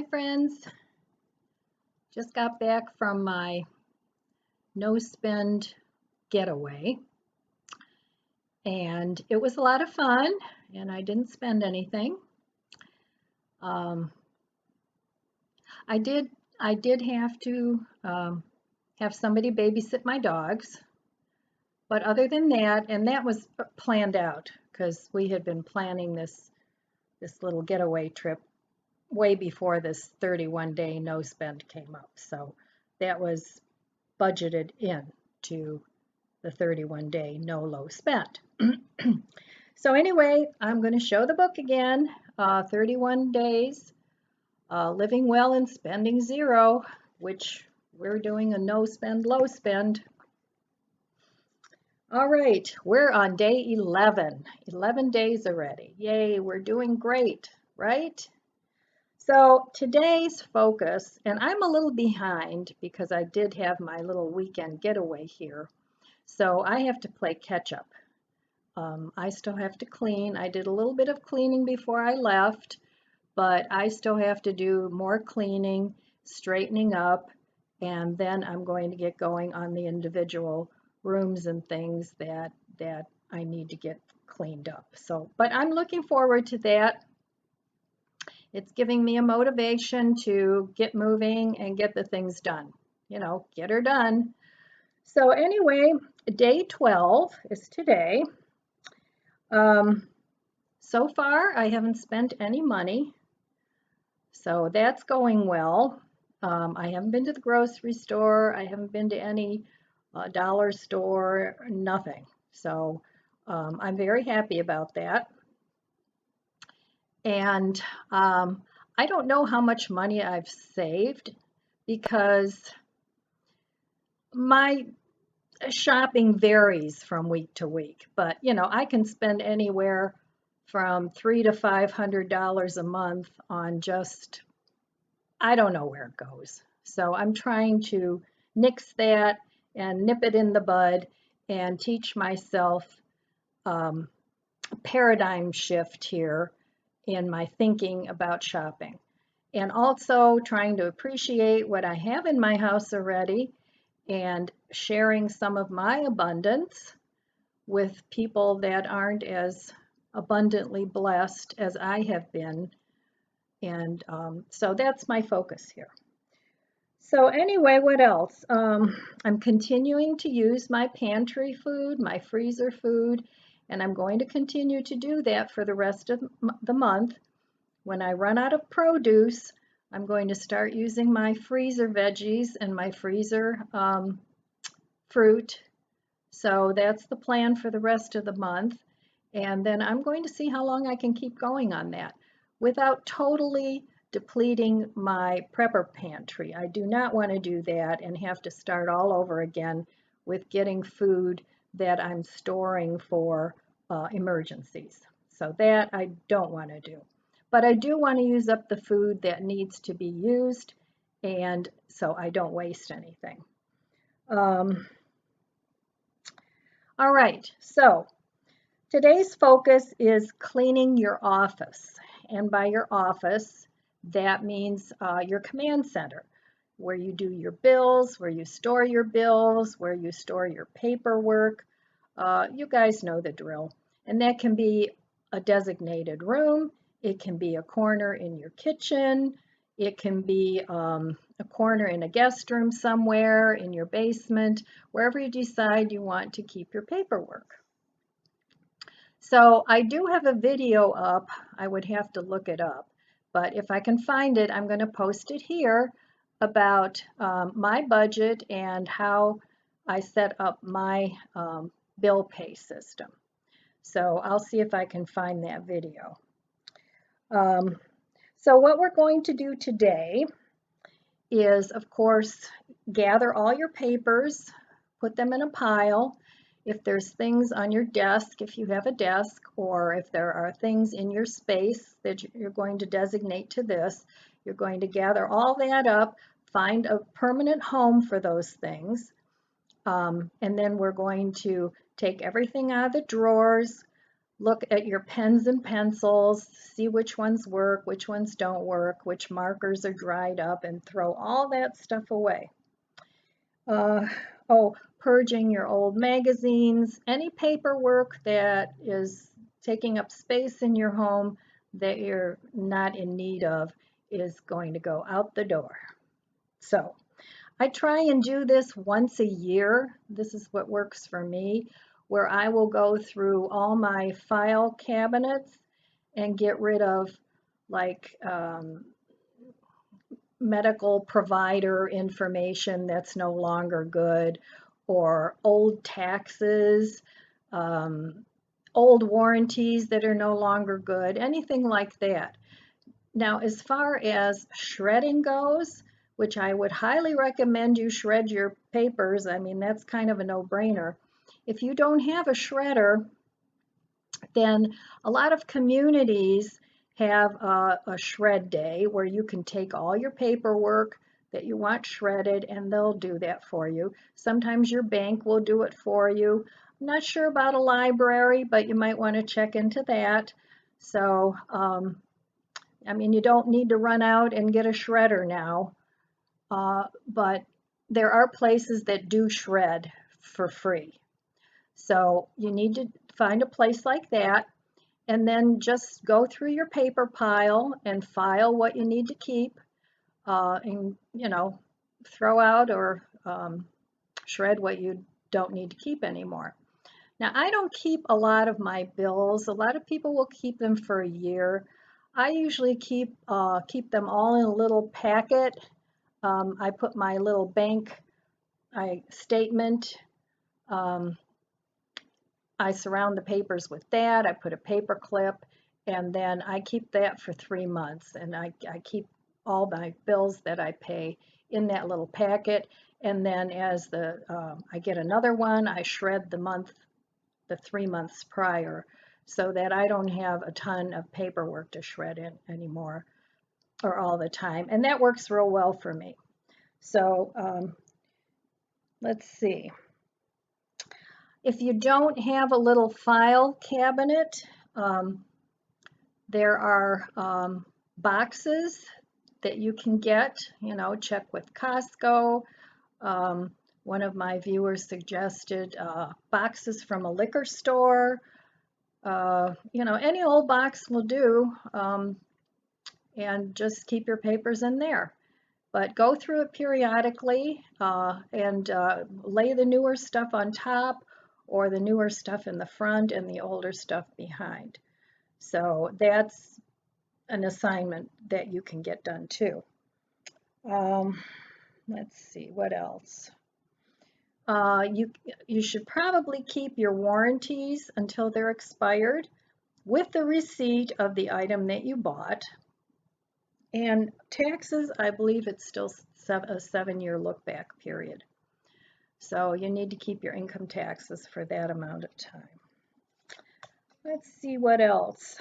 friends. Just got back from my no-spend getaway, and it was a lot of fun, and I didn't spend anything. Um, I did have to have somebody babysit my dogs, but other than that, and that was planned out because we had been planning this little getaway trip way before this 31-day no spend came up. So that was budgeted in to the 31-day no low spend. So anyway, I'm going to show the book again, 31 days, living well and spending zero, which we're doing a no spend, low spend. All right, we're on day 11, 11 days already. Yay, we're doing great, right? So today's focus, and I'm a little behind because I did have my little weekend getaway here. So I have to play catch up. I still have to clean. I did a little bit of cleaning before I left, but I still have to do more cleaning, straightening up, and then I'm going to get going on the individual rooms and things that I need to get cleaned up. So, but I'm looking forward to that. It's giving me a motivation to get moving and get the things done. You know, get her done. So anyway, day 12 is today. So far, I haven't spent any money, so that's going well. I haven't been to the grocery store. I haven't been to any dollar store, nothing. So I'm very happy about that. And I don't know how much money I've saved because my shopping varies from week to week, but you know, I can spend anywhere from $300 to $500 a month on just, I don't know where it goes. So I'm trying to nix that and nip it in the bud and teach myself a paradigm shift here in my thinking about shopping. And also trying to appreciate what I have in my house already and sharing some of my abundance with people that aren't as abundantly blessed as I have been. And so that's my focus here. So anyway, what else? I'm continuing to use my pantry food, my freezer food, and I'm going to continue to do that for the rest of the month. When I run out of produce, I'm going to start using my freezer veggies and my freezer fruit. So that's the plan for the rest of the month. And then I'm going to see how long I can keep going on that without totally depleting my prepper pantry. I do not want to do that and have to start all over again with getting food that I'm storing for emergencies. So that I don't want to do. But I do want to use up the food that needs to be used, and so I don't waste anything. All right, so today's focus is cleaning your office. And by your office, that means your command center, where you do your bills, where you store your bills, where you store your paperwork. You guys know the drill. And that can be a designated room. It can be a corner in your kitchen. It can be a corner in a guest room somewhere, in your basement, wherever you decide you want to keep your paperwork. So I do have a video up. I would have to look it up, but if I can find it, I'm going to post it here about my budget and how I set up my bill pay system. So I'll see if I can find that video. So what we're going to do today is, of course, gather all your papers, put them in a pile. If there's things on your desk, if you have a desk, or if there are things in your space that you're going to designate to this, you're going to gather all that up, find a permanent home for those things, and then we're going to take everything out of the drawers, look at your pens and pencils, see which ones work, which ones don't work, which markers are dried up, and throw all that stuff away. Oh, purging your old magazines, any paperwork that is taking up space in your home that you're not in need of is going to go out the door. So I try and do this once a year. This is what works for me, where I will go through all my file cabinets and get rid of like medical provider information that's no longer good, or old taxes, old warranties that are no longer good, anything like that. Now, as far as shredding goes, which I would highly recommend you shred your papers, I mean, that's kind of a no-brainer. If you don't have a shredder, then a lot of communities have a shred day where you can take all your paperwork that you want shredded and they'll do that for you. Sometimes your bank will do it for you. I'm not sure about a library, but you might want to check into that. So, I mean, you don't need to run out and get a shredder now, but there are places that do shred for free. So you need to find a place like that, and then just go through your paper pile and file what you need to keep, and throw out or shred what you don't need to keep anymore. Now, I don't keep a lot of my bills. A lot of people will keep them for a year. I usually keep them all in a little packet. I put my little bank statement. I surround the papers with that. I put a paper clip, and then I keep that for 3 months. And I keep all my bills that I pay in that little packet. And then as I get another one, I shred the 3 months prior, so that I don't have a ton of paperwork to shred in anymore or all the time. And that works real well for me. So let's see. If you don't have a little file cabinet, there are boxes that you can get, check with Costco. One of my viewers suggested boxes from a liquor store. Any old box will do, and just keep your papers in there. But go through it periodically and lay the newer stuff on top, or the newer stuff in the front and the older stuff behind. So that's an assignment that you can get done too. Let's see, what else? You should probably keep your warranties until they're expired with the receipt of the item that you bought. And taxes, I believe it's still a 7-year look back period. So you need to keep your income taxes for that amount of time. Let's see what else.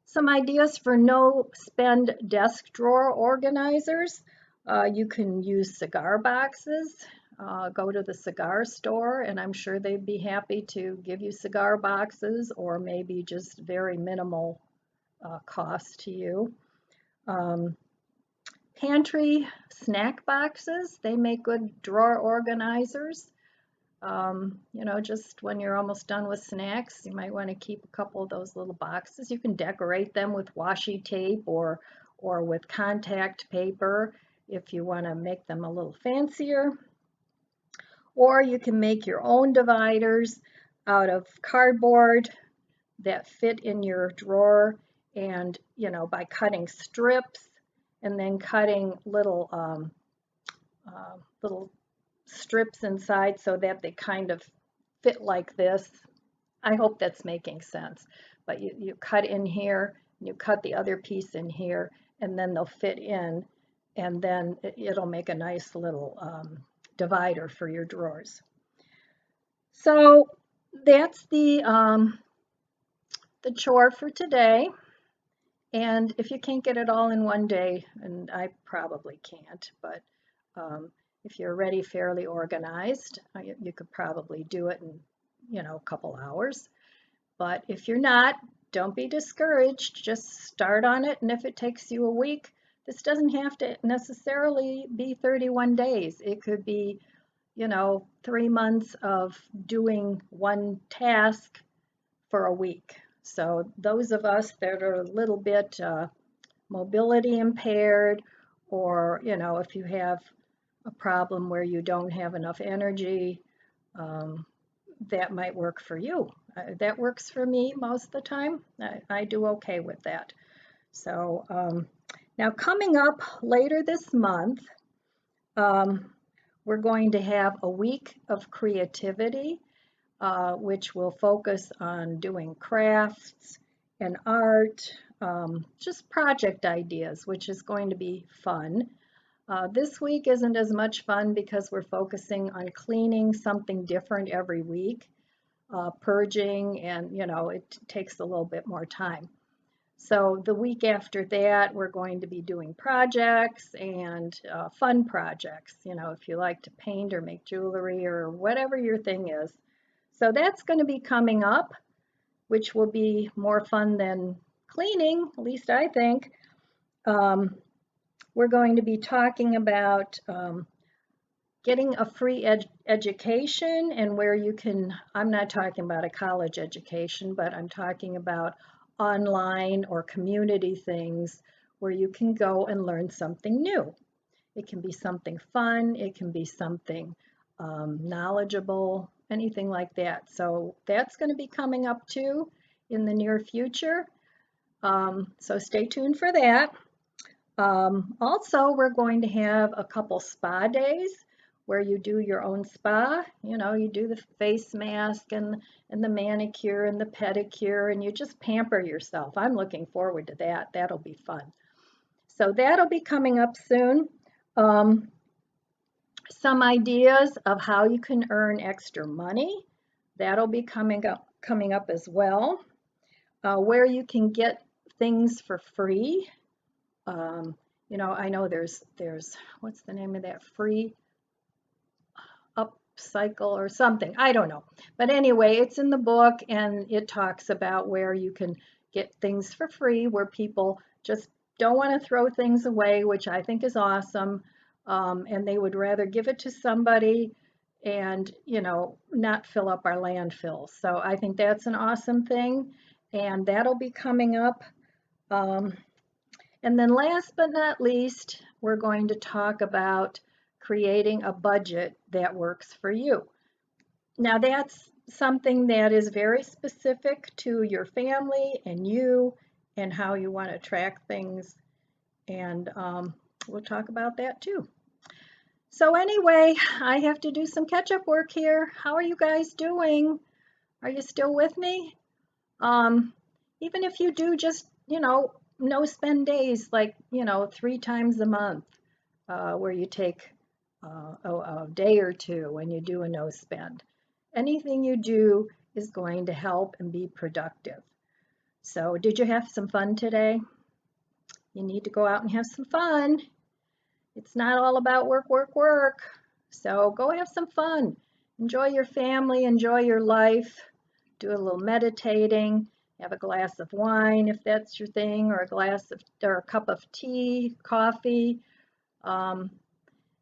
Some ideas for no spend desk drawer organizers. You can use cigar boxes. Go to the cigar store, and I'm sure they'd be happy to give you cigar boxes, or maybe just very minimal cost to you. Pantry snack boxes, they make good drawer organizers. Just when you're almost done with snacks, you might want to keep a couple of those little boxes. You can decorate them with washi tape or with contact paper if you want to make them a little fancier. Or you can make your own dividers out of cardboard that fit in your drawer, and by cutting strips and then cutting little strips inside so that they kind of fit like this. I hope that's making sense. But you cut in here, you cut the other piece in here, and then they'll fit in, and then it'll make a nice little divider for your drawers. So that's the chore for today. And if you can't get it all in one day, and I probably can't, but if you're already fairly organized, you could probably do it in a couple hours. But if you're not, don't be discouraged. Just start on it. And if it takes you a week, this doesn't have to necessarily be 31 days. It could be, 3 months of doing one task for a week. So those of us that are a little bit mobility impaired, or, if you have a problem where you don't have enough energy, um, that might work for you. That works for me most of the time. I do okay with that. So now coming up later this month, um, we're going to have a week of creativity, which will focus on doing crafts and art, just project ideas, which is going to be fun. This week isn't as much fun because we're focusing on cleaning something different every week, purging, and it takes a little bit more time. So the week after that, we're going to be doing projects and fun projects, if you like to paint or make jewelry or whatever your thing is. So that's going to be coming up, which will be more fun than cleaning, at least I think. We're going to be talking about getting a free education, and where you can, I'm not talking about a college education, but I'm talking about online or community things where you can go and learn something new. It can be something fun, it can be something knowledgeable, anything like that. So that's going to be coming up too in the near future. So stay tuned for that. Also, we're going to have a couple spa days where you do your own spa. You do the face mask and the manicure and the pedicure, and you just pamper yourself. I'm looking forward to that. That'll be fun. So that'll be coming up soon. Some ideas of how you can earn extra money. That'll be coming up as well. Where you can get things for free. I know there's what's the name of that, free Upcycle or something. I don't know. But anyway, it's in the book, and it talks about where you can get things for free, where people just don't want to throw things away, which I think is awesome. And they would rather give it to somebody and, not fill up our landfills. So I think that's an awesome thing. And that'll be coming up. And then last but not least, we're going to talk about creating a budget that works for you. Now that's something that is very specific to your family and you and how you want to track things. And we'll talk about that too. So anyway, I have to do some catch-up work here. How are you guys doing? Are you still with me? Even if you do just, no spend days, like, 3 times a month, where you take a day or two when you do a no spend. Anything you do is going to help and be productive. So did you have some fun today? You need to go out and have some fun. It's not all about work, work, work. So go have some fun. Enjoy your family, enjoy your life, do a little meditating, have a glass of wine if that's your thing, or a cup of tea, coffee.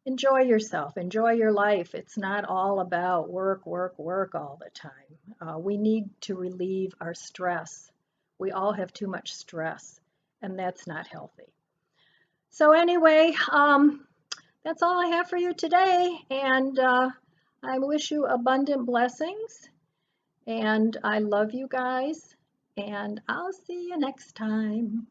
Enjoy yourself, enjoy your life. It's not all about work, work, work all the time. We need to relieve our stress. We all have too much stress, and that's not healthy. So anyway, that's all I have for you today, and I wish you abundant blessings, and I love you guys, and I'll see you next time.